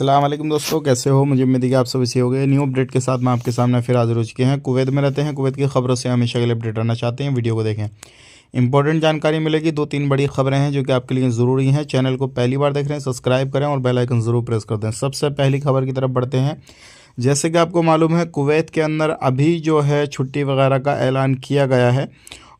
अस्सलाम वालेकुम दोस्तों, कैसे हो? मुझे उम्मीद है कि आप सब इसी हो गए। न्यू अपडेट के साथ मैं आपके सामने फिर हाजिर हो चुके हैं। कुवैत में रहते हैं, कुवैत की खबरों से हमेशा के लिए अपडेट रहना चाहते हैं, वीडियो को देखें। इंपॉर्टेंट जानकारी मिलेगी, 2-3 बड़ी खबरें हैं जो कि आपके लिए ज़रूरी हैं। चैनल को पहली बार देख रहे हैं, सब्सक्राइब करें और बेल आइकन ज़रूर प्रेस कर दें। सबसे पहली खबर की तरफ बढ़ते हैं। जैसे कि आपको मालूम है, कुवैत के अंदर अभी जो है छुट्टी वगैरह का ऐलान किया गया है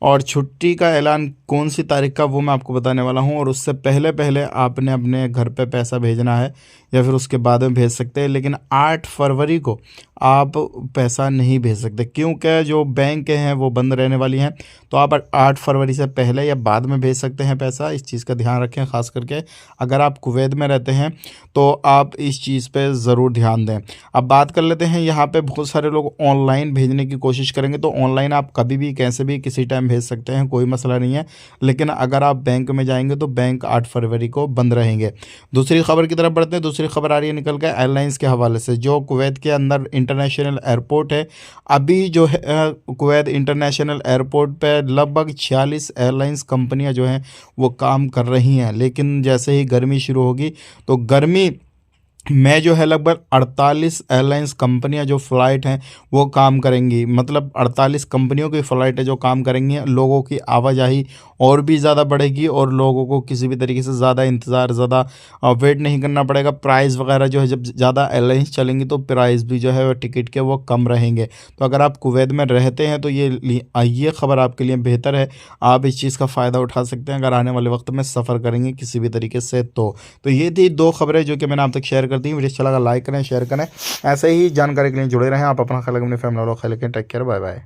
और छुट्टी का ऐलान कौन सी तारीख का वो मैं आपको बताने वाला हूँ। और उससे पहले पहले आपने अपने घर पे पैसा भेजना है या फिर उसके बाद में भेज सकते हैं, लेकिन 8 फरवरी को आप पैसा नहीं भेज सकते क्योंकि जो बैंक हैं वो बंद रहने वाली हैं। तो आप 8 फरवरी से पहले या बाद में भेज सकते हैं पैसा। इस चीज़ का ध्यान रखें, ख़ास करके अगर आप कुवैत में रहते हैं तो आप इस चीज़ पे ज़रूर ध्यान दें। अब बात कर लेते हैं, यहाँ पे बहुत सारे लोग ऑनलाइन भेजने की कोशिश करेंगे, तो ऑनलाइन आप कभी भी कैसे भी किसी टाइम भेज सकते हैं, कोई मसला नहीं है। लेकिन अगर आप बैंक में जाएंगे तो बैंक 8 फरवरी को बंद रहेंगे। दूसरी खबर की तरफ बढ़ते हैं। दूसरी खबर आ रही है निकल के एयरलाइंस के हवाले से। जो कुवैत के अंदर इंटरनेशनल एयरपोर्ट है, अभी जो है कुवैत इंटरनेशनल एयरपोर्ट पे लगभग 46 एयरलाइंस कंपनियां जो हैं वो काम कर रही हैं। लेकिन जैसे ही गर्मी शुरू होगी तो गर्मी में जो है लगभग 48 एयरलाइंस कंपनियां जो फ़्लाइट हैं वो काम करेंगी। मतलब 48 कंपनियों की फ़्लाइटें जो काम करेंगी, लोगों की आवाजाही और भी ज़्यादा बढ़ेगी और लोगों को किसी भी तरीके से ज़्यादा इंतज़ार, ज़्यादा वेट नहीं करना पड़ेगा। प्राइस वगैरह जो है, जब ज़्यादा एयरलाइंस चलेंगी तो प्राइस भी जो है वो टिकट के वो कम रहेंगे। तो अगर आप कुवैत में रहते हैं तो ये खबर आपके लिए बेहतर है। आप इस चीज़ का फ़ायदा उठा सकते हैं अगर आने वाले वक्त में सफ़र करेंगे किसी भी तरीके से। तो ये थी 2 खबरें जो कि मैंने आप तक शेयर कर दी। वीडियो अच्छा लगा लाइक करें, शेयर करें। ऐसे ही जानकारी के लिए जुड़े रहें। आप अपना ख्याल रखें, अपनी फैमिली वालों का ख्याल रखें। Take care, bye bye.